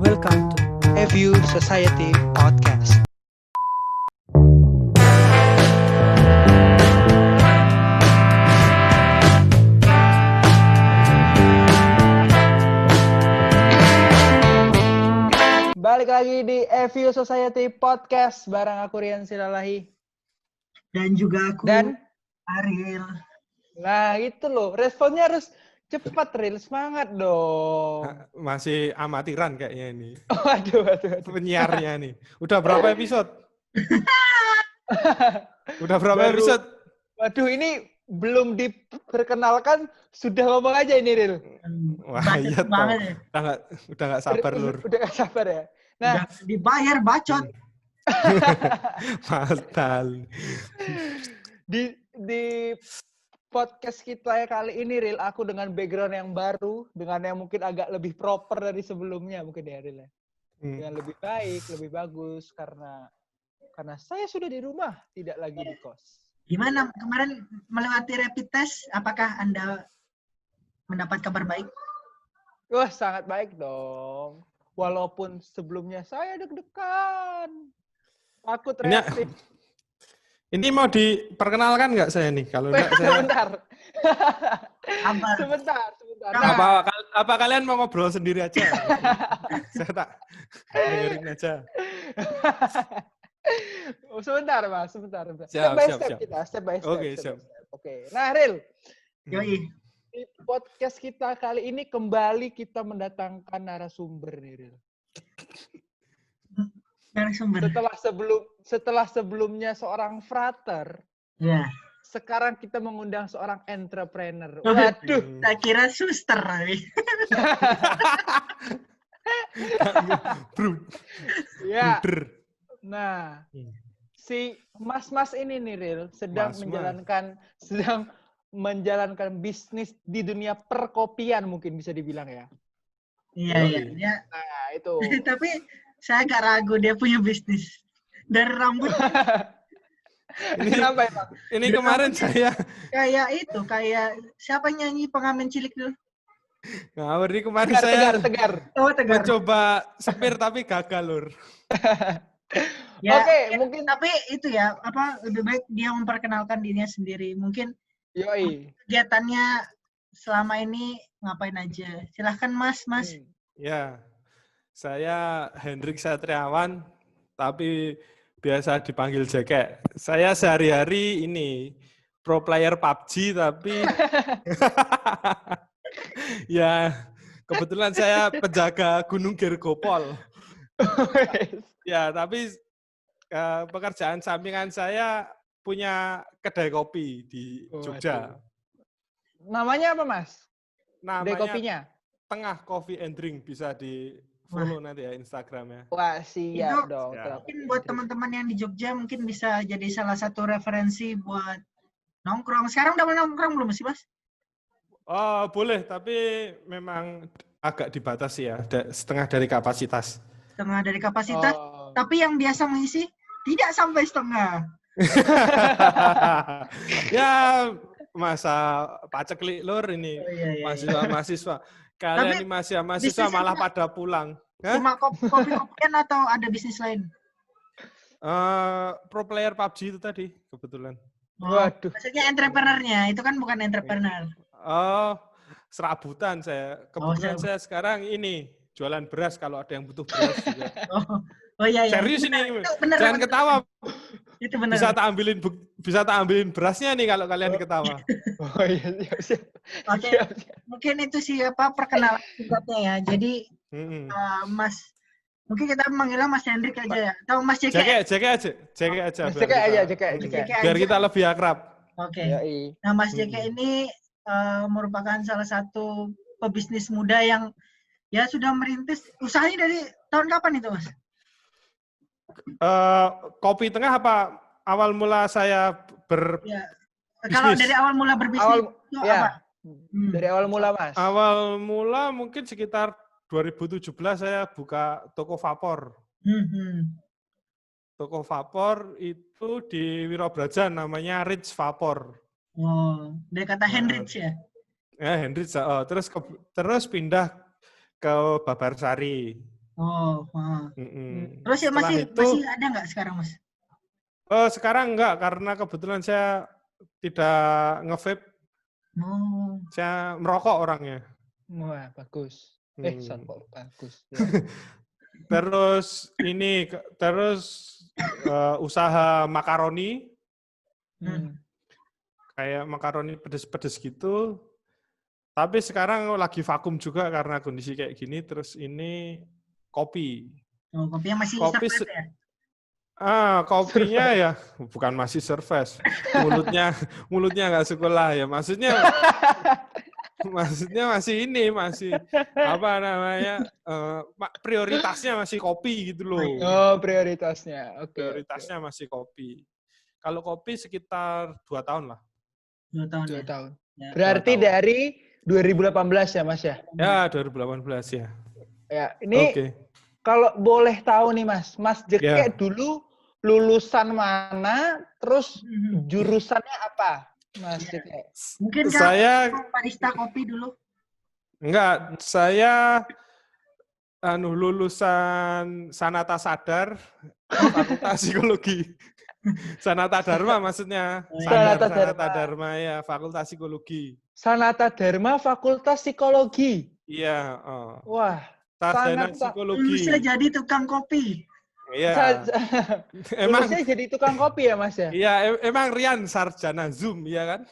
Welcome to EView Society Podcast. Balik lagi di EView Society Podcast bareng aku Rian Silalahi. Dan juga aku Dan Ariel. nah itu loh, responnya harus cepat, Ril. Semangat dong. Masih amatiran kayaknya ini. Waduh. Penyiarnya nih. Udah berapa episode? Udah berapa Baru- episode? Waduh, ini belum diperkenalkan, sudah ngomong aja ini, Ril. Wah, Bacot iya toh. banget ya. Udah nggak sabar, Lur. Udah gak sabar ya? Nah, Udah dibayar bacot. Fatal. di podcast kita kali ini, Ril, aku dengan background yang baru, dengan yang mungkin agak lebih proper dari sebelumnya mungkin ya, Ril. Dengan lebih baik, lebih bagus, karena saya sudah di rumah, tidak lagi di kos. Gimana kemarin melewati rapid test? Apakah Anda mendapat kabar baik? Wah, sangat baik dong. Walaupun sebelumnya saya deg-degan. Takut reaktif. Ini mau diperkenalkan nggak saya nih? Kalau nggak saya... Sebentar. Apa kalian mau ngobrol sendiri aja? Saya tak dengerin aja. Sebentar, Mas. Sebentar. Siap, Step by siap, step siap. kita, step by step. Oke, step by siap. step. Oke. Nah, Ril, Yoi. di podcast kita kali ini kembali kita mendatangkan narasumber nih, Ril. Narasumber. Setelah sebelumnya seorang frater, Ya. sekarang kita mengundang seorang entrepreneur. Oh, Waduh. Tak kira suster. Ya. Bruder. Nah, si Mas-mas ini nih, Ril, sedang Mas-mas. menjalankan bisnis di dunia perkopian mungkin bisa dibilang ya. Iya. Nah, itu. Tapi saya agak ragu dia punya bisnis. Dari rambut Kenapa emang? Ini kemarin saya kayak siapa nyanyi pengamen cilik dulu? ngawur nih kemarin saya Tegar. Oh, Tegar. mencoba sepir tapi gagal, Lur. Ya, Oke, mungkin tapi itu ya, lebih baik dia memperkenalkan dirinya sendiri. Mungkin yoi. kegiatannya selama ini ngapain aja. Silahkan Mas. Ya, saya Hendrik Satriawan, tapi biasa dipanggil Jekek. Saya sehari-hari ini pro player PUBG, tapi ya kebetulan saya penjaga Gunung Gergopol. Ya, tapi pekerjaan sampingan saya punya kedai kopi di Jogja. Namanya apa, Mas? Kedai Namanya kopinya? Tengah Coffee and Drink, bisa di follow nanti ya Instagramnya. Wah, siap Itu dong. siap. Mungkin buat teman-teman yang di Jogja mungkin bisa jadi salah satu referensi buat nongkrong. Sekarang udah nongkrong belum sih, Mas? Oh, boleh, tapi memang agak dibatasi ya, setengah dari kapasitas. Setengah dari kapasitas. Oh. Tapi yang biasa mengisi tidak sampai setengah. Ya, masa paceklik Lur ini. Oh, iya. Mahasiswa-mahasiswa. Kalian Tapi ini mahasiswa bisnisnya malah cuma- pada pulang. Hah? Cuma kopi-kopian atau ada bisnis lain? Pro player PUBG itu tadi, kebetulan. Waduh. Maksudnya entrepreneurnya, itu kan bukan entrepreneur. Oh, serabutan saya. Kebetulan serabutan. saya sekarang ini jualan beras kalau ada yang butuh beras juga. Oh iya. Serius Benar, ini. itu benar, Jangan benar. ketawa. Itu benar. Bisa tak ambilin berasnya nih kalau kalian ketawa. Oh iya, siap. Oke, mungkin itu siapa perkenalan singkatnya ya. Jadi Mas, mungkin kita manggilnya Mas Hendrik aja ya, atau Mas JK. JK aja. JK. Biar kita lebih akrab. Oke. Yoi. Nah, Mas JK ini merupakan salah satu pebisnis muda yang ya sudah merintis usahanya dari tahun kapan itu, Mas? Kopi Tengah apa awal mula saya Ya. Kalau dari awal mula berbisnis itu apa? Dari awal mula, Mas. Awal mula mungkin sekitar 2017 saya buka toko vapor. Toko vapor itu di Wirabrajan namanya Rich Vapor. Oh, dari kata Hendrix ya? Ya, Hendrix. Terus pindah ke Babarsari. Oh, terus ya Setelah masih ada nggak sekarang, Mas? Sekarang enggak, karena kebetulan saya tidak nge-vape. Saya merokok orangnya. Wah, bagus. Kok bagus. Ya. Terus usaha makaroni. Kayak makaroni pedes-pedes gitu. Tapi sekarang lagi vakum juga karena kondisi kayak gini. Terus ini kopi. Oh, kopinya masih survive ya? Kopinya ya bukan masih survive. Mulutnya nggak sekolah ya. Maksudnya masih apa namanya, prioritasnya masih kopi gitu loh. Oh, prioritasnya. Oke. Prioritasnya masih kopi. Kalau kopi sekitar 2 tahun lah. 2 tahun. 2 tahun. Ya. Berarti 2 tahun. dari 2018 ya, Mas ya? Ya, 2018 ya. Ya, ini kalau boleh tahu nih, Mas Jeke dulu lulusan mana, terus jurusannya apa, Mas Jeke? Mungkin saya barista kopi dulu. Enggak, saya lulusan Sanata Sadar, Fakultas Psikologi. Sanata Dharma maksudnya. Sanata Dharma ya, Fakultas Psikologi. Sanata Dharma Fakultas Psikologi. Iya, Wah, sarjana psikologi. Lulusnya jadi tukang kopi. Iya. Emang lulusnya jadi tukang kopi ya, Mas ya? Iya, emang Rian sarjana Zoom, ya kan?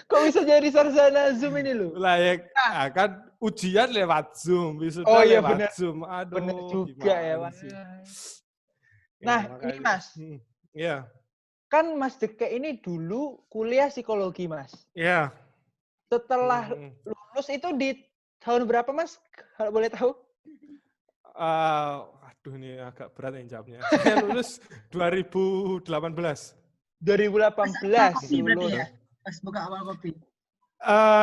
Kok bisa jadi sarjana Zoom ini lu? Lah ya, kan ujian lewat Zoom, wisuda lewat bener. Zoom. Aduh, bener juga ya, Mas. Nah, ini Mas. Iya. Kan Mas Jeke ini dulu kuliah psikologi, Mas. Iya. Setelah lulus itu di tahun berapa, Mas? Kalau boleh tahu? Aduh, ini agak berat yang jawabnya. Saya lulus 2018. 2018 lulus. Ya? Pas buka awal kopi.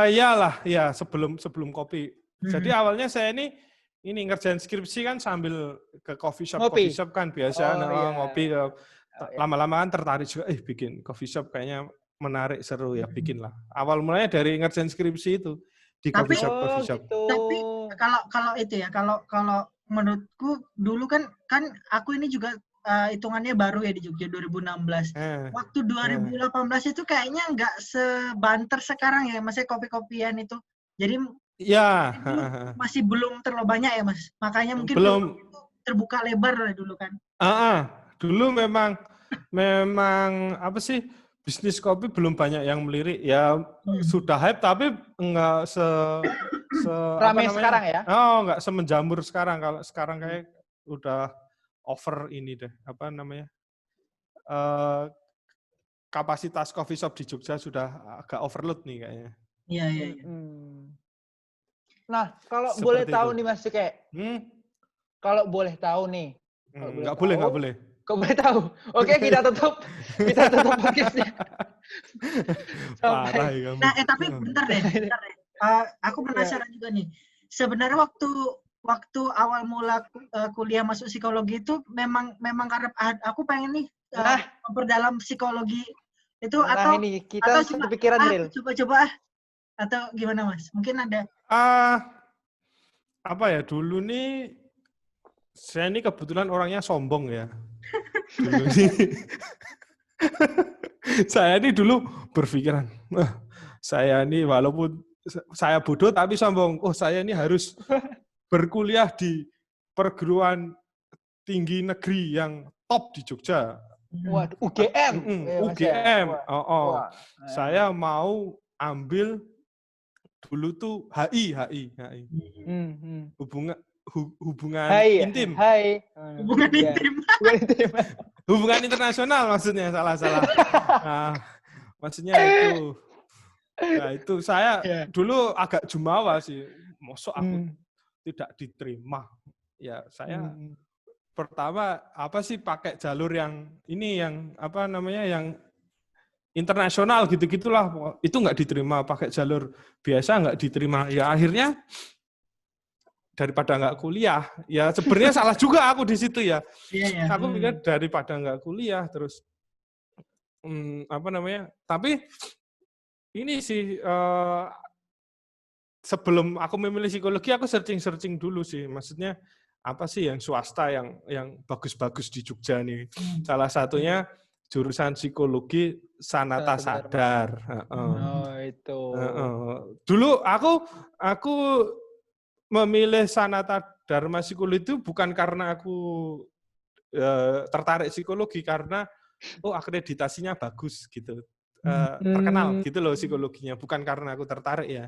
Iyalah, ya sebelum kopi. Jadi awalnya saya ini ngerjain skripsi kan sambil ke coffee shop kan biasa ngopi. Lama-lama kan tertarik juga, bikin coffee shop kayaknya menarik, seru ya, bikin lah. Awal mulanya dari ngerjain skripsi itu di coffee shop. Gitu. Tapi kalau itu ya, kalau menurutku dulu kan aku ini juga hitungannya baru ya di Jogja 2016. Waktu 2018 itu kayaknya nggak sebanter sekarang ya, maksudnya kopi-kopian itu. Jadi ya masih belum terlalu banyak ya, Mas. Makanya mungkin belum terbuka lebar dulu kan. Dulu memang apa sih, bisnis kopi belum banyak yang melirik ya. Sudah hype tapi enggak ramai sekarang ya. Enggak semenjamur sekarang. Kalau sekarang kayak udah over ini deh, apa namanya, kapasitas coffee shop di Jogja sudah agak overload nih kayaknya. Iya. Nah, kalau boleh tahu nih Mas Jeke, kalau boleh tahu nih, nggak boleh. Kok boleh tahu? Oke, kita tutup podcastnya. Parah ya kamu. Nah, tapi bentar deh. Aku penasaran juga nih. Sebenarnya waktu awal mula kuliah masuk psikologi itu memang karena aku pengen nih memperdalam psikologi itu atau ini kita atau kepikiran real. Coba atau gimana, Mas? Mungkin ada apa ya, dulu nih saya ini kebetulan orangnya sombong ya. Saya ini dulu berpikiran, saya ini walaupun saya bodoh tapi sombong. Saya ini harus berkuliah di perguruan tinggi negeri yang top di Jogja. Waduh, UGM. UGM. Saya mau ambil dulu tuh HI. Hubungan intim. Hubungan internasional maksudnya, salah. Nah, maksudnya itu. Nah, itu saya dulu agak jumawa sih. Mosok aku tidak diterima. Ya, saya pertama apa sih pakai jalur yang apa namanya, yang internasional gitu-gitulah. Itu nggak diterima, pakai jalur biasa nggak diterima. Ya akhirnya daripada nggak kuliah, ya sebenarnya salah juga aku di situ ya. Aku pikir daripada nggak kuliah terus apa namanya, tapi ini sih sebelum aku memilih psikologi, aku searching dulu sih. Maksudnya apa sih yang swasta yang bagus-bagus di Jogja nih? Salah satunya jurusan psikologi Sanata Sadar. Oh, itu. Dulu aku memilih Sanata Dharma Psikologi itu bukan karena aku tertarik psikologi, karena akreditasinya bagus gitu. Terkenal gitu loh psikologinya, bukan karena aku tertarik ya.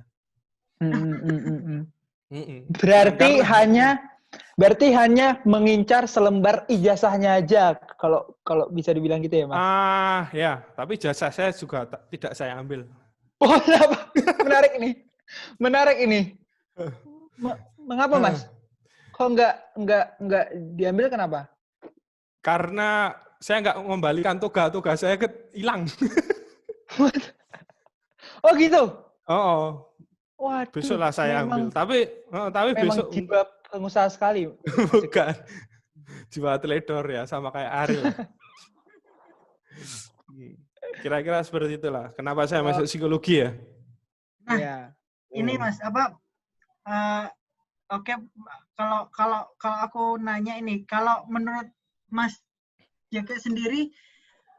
Berarti hanya mengincar selembar ijazahnya aja, kalau bisa dibilang gitu ya, Mas. Ya, tapi ijazah saya juga tidak saya ambil. Oh, kenapa? Menarik ini. Mengapa, Mas? Kok nggak diambil, kenapa? Karena saya nggak mengembalikan toga saya hilang. Oh gitu. Waduh, besoklah saya ambil. Tapi memang besok jiwa pengusaha sekali. Bukan. Jiwa teledor ya, sama kayak Ariel. Kira-kira seperti itulah. Kenapa saya masuk psikologi ya? Nah, ini Mas, oke, kalau aku nanya ini, kalau menurut Mas Jake sendiri,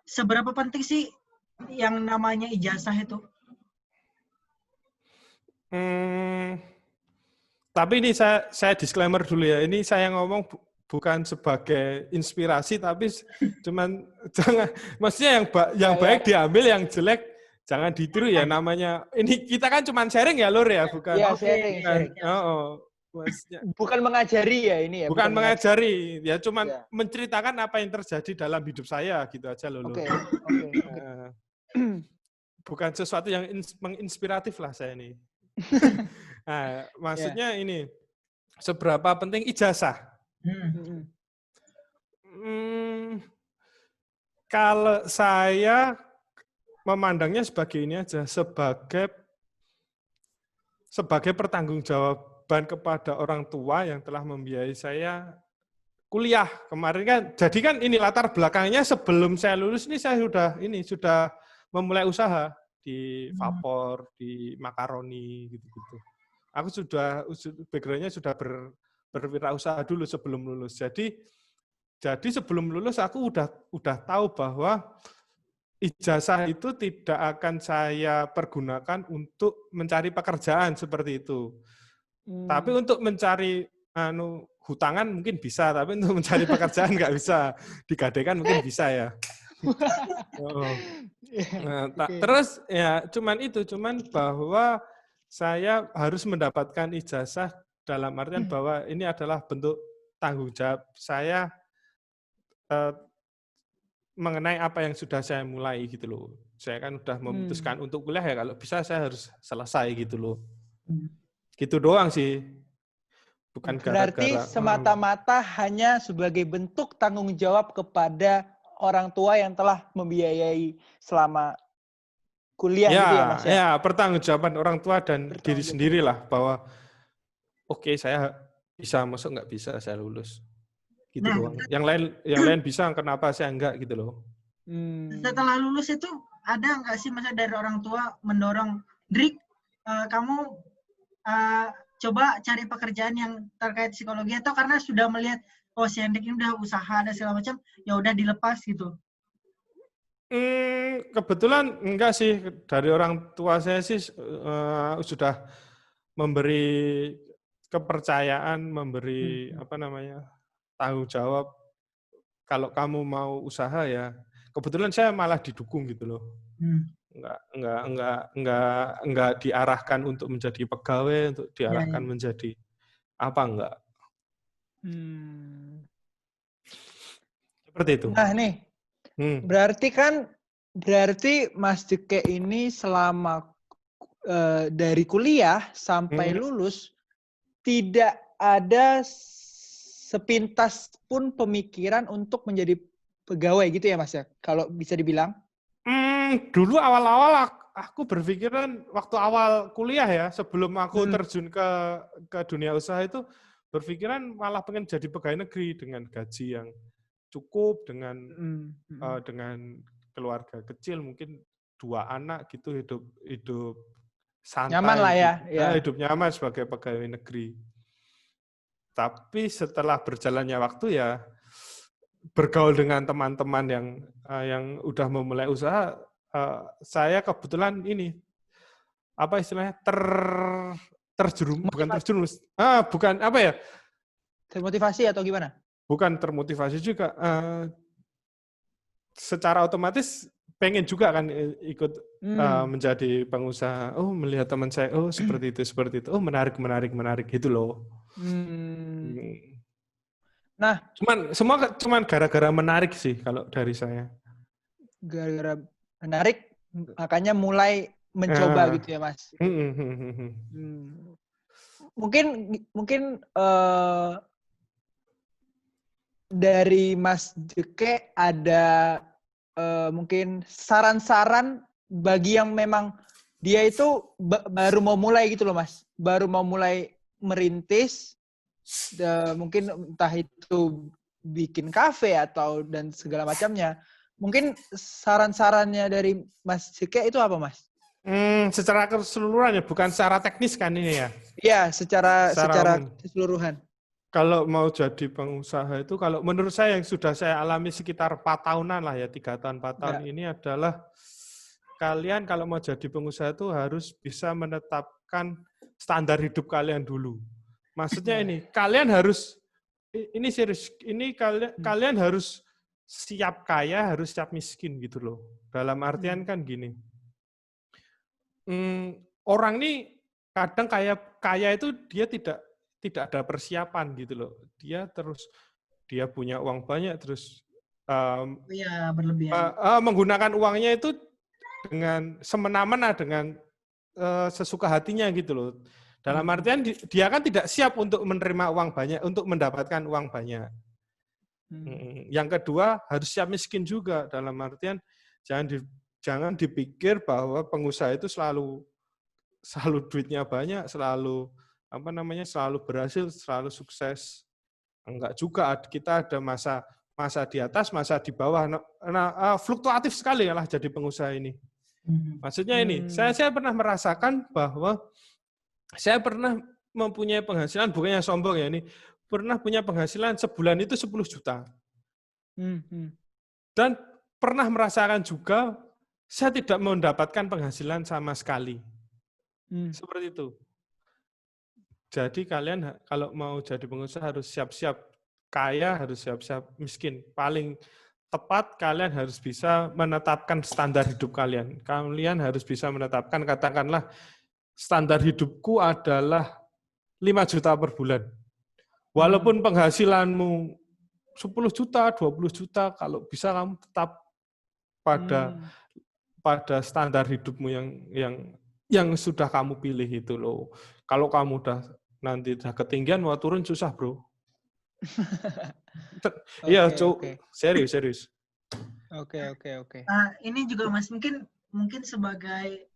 seberapa penting sih yang namanya ijazah itu? Tapi ini saya disclaimer dulu ya. Ini saya ngomong bukan sebagai inspirasi, tapi cuman jangan, maksudnya yang baik diambil, yang jelek jangan ditiru ya. Namanya ini kita kan cuman sharing ya, Lur ya, bukan. Iya, sharing. Maksudnya, bukan mengajari ya ini ya. Bukan mengajari, ya cuman menceritakan apa yang terjadi dalam hidup saya gitu aja loh. Oke. Bukan sesuatu yang menginspiratif lah saya ini. Nah, maksudnya ini, seberapa penting ijazah? Kalau saya memandangnya sebagai ini aja, sebagai pertanggungjawaban kepada orang tua yang telah membiayai saya kuliah kemarin kan. Jadi kan ini latar belakangnya, sebelum saya lulus ini saya sudah memulai usaha di Vapor, di Makaroni gitu-gitu. Aku background-nya sudah berwirausaha dulu sebelum lulus. Jadi sebelum lulus aku udah tahu bahwa ijazah itu tidak akan saya pergunakan untuk mencari pekerjaan seperti itu. Tapi untuk mencari hutangan mungkin bisa, tapi untuk mencari pekerjaan nggak bisa. Digadaikan mungkin bisa ya. Terus ya cuman bahwa saya harus mendapatkan ijazah dalam artian bahwa ini adalah bentuk tanggung jawab saya mengenai apa yang sudah saya mulai gitu loh. Saya kan udah memutuskan untuk kuliah ya, kalau bisa saya harus selesai gitu loh. Gitu doang sih. Bukan berarti semata-mata hanya sebagai bentuk tanggung jawab kepada orang tua yang telah membiayai selama kuliah gitu ya, Mas ya? Ya, pertanggungjawaban orang tua dan diri sendirilah bahwa oke, saya bisa masuk, nggak bisa saya lulus. Gitu doang. Yang lain bisa, kenapa saya enggak gitu loh. Setelah lulus itu ada nggak sih masa dari orang tua mendorong, Drik, kamu coba cari pekerjaan yang terkait psikologi, atau karena sudah melihat si Hendrik ini udah usaha dan segala macam, ya udah dilepas gitu? Kebetulan enggak sih, dari orang tua saya sih sudah memberi kepercayaan, memberi tanggung jawab. Kalau kamu mau usaha ya, kebetulan saya malah didukung gitu loh. Enggak diarahkan untuk menjadi pegawai, untuk diarahkan menjadi apa, enggak. Seperti itu. Nah nih, berarti Mas Jeke ini selama dari kuliah sampai lulus tidak ada sepintas pun pemikiran untuk menjadi pegawai gitu ya, Mas ya? Kalau bisa dibilang? Dulu awal-awal aku berpikiran waktu awal kuliah ya, sebelum aku terjun ke dunia usaha itu, berpikiran malah pengen jadi pegawai negeri dengan gaji yang cukup, dengan keluarga kecil, mungkin 2 anak gitu, hidup santai, nyaman lah ya. Hidup nyaman sebagai pegawai negeri. Tapi setelah berjalannya waktu ya bergaul dengan teman-teman yang udah memulai usaha, saya kebetulan ini apa istilahnya bukan apa ya? Termotivasi atau gimana? Bukan termotivasi juga. Secara otomatis pengen juga kan ikut menjadi pengusaha. Oh, melihat teman saya, oh seperti itu. Oh, menarik gitu loh. Nah, cuman gara-gara menarik sih kalau dari saya. Gara-gara menarik, makanya mulai mencoba gitu ya, Mas. Mungkin dari Mas Jeke ada mungkin saran-saran bagi yang memang dia itu baru mau mulai gitu loh, Mas. Baru mau mulai merintis, mungkin entah itu bikin kafe atau dan segala macamnya. Mungkin saran-sarannya dari Mas Jeke itu apa, Mas? Secara keseluruhan ya, bukan secara teknis kan ini ya? Iya, secara keseluruhan. Kalau mau jadi pengusaha itu, kalau menurut saya yang sudah saya alami sekitar 4 tahunan lah ya, 3 tahun, 4 tahun ini adalah kalian kalau mau jadi pengusaha itu harus bisa menetapkan standar hidup kalian dulu. Maksudnya ini, kalian harus, ini serius, ini kalian harus siap kaya, harus siap miskin gitu loh. Dalam artian kan gini, orang nih kadang kaya itu dia tidak ada persiapan gitu loh. Dia punya uang banyak terus berlebihan. Menggunakan uangnya itu dengan semena-mena, dengan sesuka hatinya gitu loh. Dalam artian dia kan tidak siap untuk menerima uang banyak, untuk mendapatkan uang banyak. Yang kedua harus siap miskin juga, dalam artian jangan dipikir bahwa pengusaha itu selalu duitnya banyak, selalu berhasil, selalu sukses. Enggak juga, kita ada masa di atas, masa di bawah. Fluktuatif sekali lah jadi pengusaha ini. Maksudnya ini, saya pernah merasakan bahwa saya pernah mempunyai penghasilan, bukannya sombong ya, ini pernah punya penghasilan sebulan itu 10 juta. Dan pernah merasakan juga saya tidak mendapatkan penghasilan sama sekali. Seperti itu. Jadi kalian kalau mau jadi pengusaha harus siap-siap kaya, harus siap-siap miskin. Paling tepat kalian harus bisa menetapkan standar hidup kalian. Kalian harus bisa menetapkan, katakanlah standar hidupku adalah 5 juta per bulan. Walaupun penghasilanmu 10 juta, 20 juta, kalau bisa kamu tetap pada standar hidupmu yang sudah kamu pilih itu loh. Kalau kamu nanti udah ketinggian, mau turun susah, bro. Iya, okay. Serius. Oke. Ini juga Mas mungkin sebagai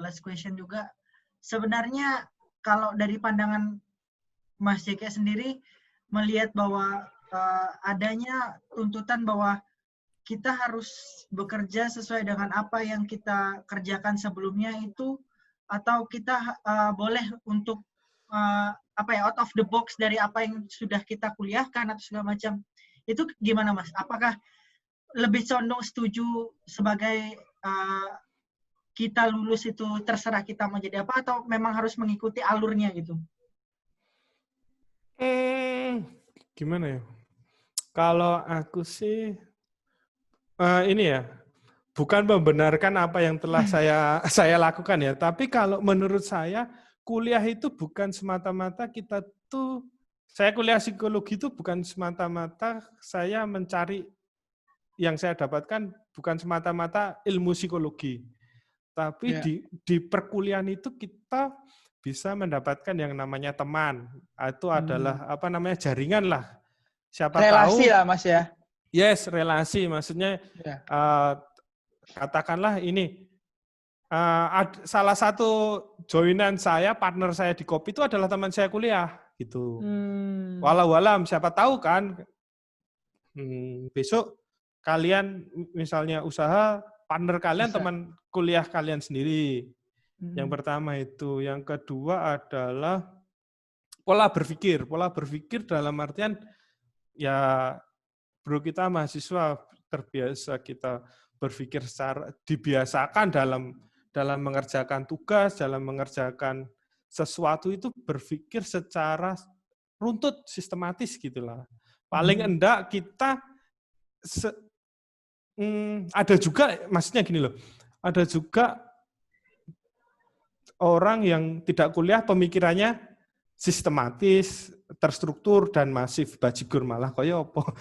last question juga. Sebenarnya kalau dari pandangan Mas Jeke sendiri melihat bahwa adanya tuntutan bahwa kita harus bekerja sesuai dengan apa yang kita kerjakan sebelumnya itu, atau kita boleh untuk out of the box dari apa yang sudah kita kuliahkan atau segala macam. Itu gimana, Mas? Apakah lebih condong setuju sebagai kita lulus itu terserah kita mau jadi apa, atau memang harus mengikuti alurnya gitu? Gimana ya? Kalau aku sih ini ya, bukan membenarkan apa yang telah saya lakukan ya, tapi kalau menurut saya kuliah itu bukan semata-mata saya kuliah psikologi itu bukan semata-mata saya mencari yang saya dapatkan bukan semata-mata ilmu psikologi, tapi di perkuliahan itu kita bisa mendapatkan yang namanya teman, itu adalah jaringan lah. Siapa relasi tahu, lah Mas ya. Yes, relasi. Maksudnya katakanlah ini salah satu joinan saya, partner saya di Kopi itu adalah teman saya kuliah gitu. Walau alam, siapa tahu kan besok kalian misalnya usaha, partner kalian bisa. Teman kuliah kalian sendiri. Yang pertama itu. Yang kedua adalah pola berpikir. Pola berpikir dalam artian ya bro, kita mahasiswa terbiasa kita berpikir secara dibiasakan dalam mengerjakan tugas, dalam mengerjakan sesuatu itu berpikir secara runtut, sistematis gitulah. Paling enggak kita ada juga, maksudnya gini loh, ada juga orang yang tidak kuliah pemikirannya sistematis, terstruktur dan masif, bajigur malah kaya apa.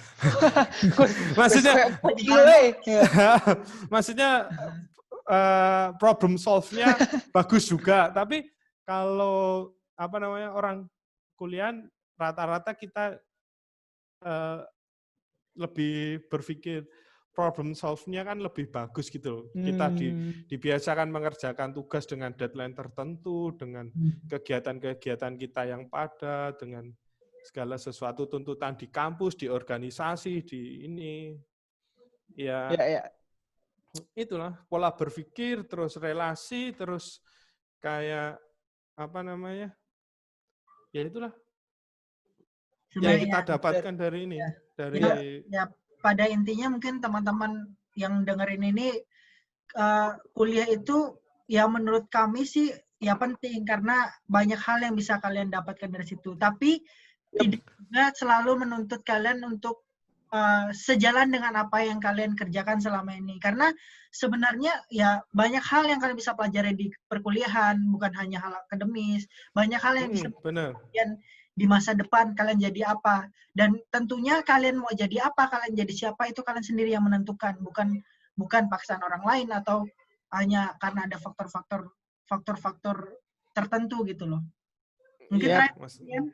Maksudnya problem solve-nya bagus juga, tapi kalau orang kuliah rata-rata kita lebih berpikir problem solve-nya kan lebih bagus gitu loh. Kita dibiasakan mengerjakan tugas dengan deadline tertentu, dengan kegiatan-kegiatan kita yang padat, dengan segala sesuatu tuntutan di kampus, di organisasi, di ini. Ya. Itulah pola berpikir, terus relasi, terus kayak ya itulah yang kita dapatkan dari ini. Pada intinya mungkin teman-teman yang dengerin ini kuliah itu ya menurut kami sih ya penting karena banyak hal yang bisa kalian dapatkan dari situ. Tapi tidak juga selalu menuntut kalian untuk sejalan dengan apa yang kalian kerjakan selama ini. Karena sebenarnya ya banyak hal yang kalian bisa pelajari di perkuliahan, bukan hanya hal akademis. Banyak hal yang bisa kalian di masa depan kalian jadi apa, dan tentunya kalian mau jadi apa, kalian jadi siapa itu kalian sendiri yang menentukan, bukan paksaan orang lain atau hanya karena ada faktor-faktor tertentu gitu loh. Mungkin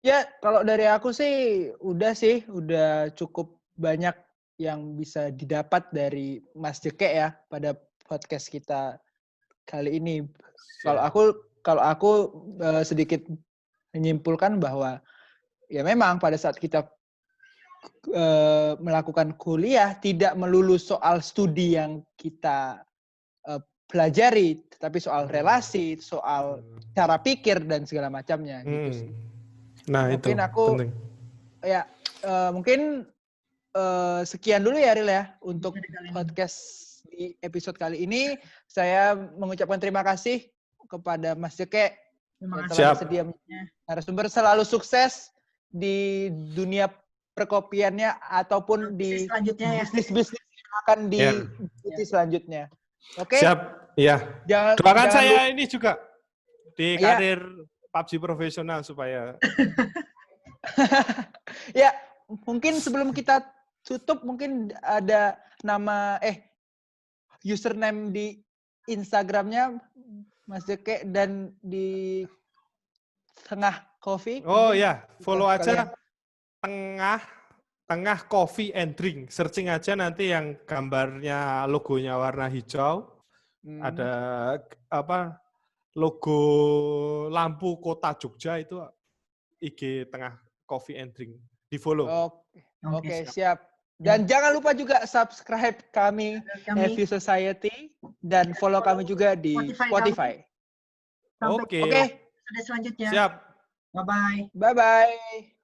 ya kalau dari aku sih udah cukup banyak yang bisa didapat dari Mas Jeke ya pada podcast kita kali ini. Kalau aku sedikit menyimpulkan bahwa ya memang pada saat kita melakukan kuliah tidak melulu soal studi yang kita pelajari, tetapi soal relasi, soal cara pikir dan segala macamnya gitu sih. Nah, mungkin aku penting. Ya mungkin sekian dulu ya Ril ya untuk podcast di episode kali ini. Saya mengucapkan terima kasih kepada Mas Jeke yang telah bersedia narasumber. Selalu sukses di dunia perkopiannya ataupun di bisnis-bisnis yang akan diikuti selanjutnya. Oke? Siap. Iya. Doakan saya ini juga di karir PUBG profesional supaya. Ya, mungkin sebelum kita tutup mungkin ada nama username di Instagramnya Mas Jeke dan di Tengah Coffee. Oh ya, follow aja Tengah Coffee and Drink. Searching aja nanti yang gambarnya logonya warna hijau. Ada logo lampu kota Jogja itu IG Tengah Coffee and Drink. Di follow. Oke, siap. Dan jangan lupa juga subscribe kami Heavy Society dan follow kami juga di Spotify. Oke. Ada selanjutnya. Siap. Bye-bye. Bye-bye.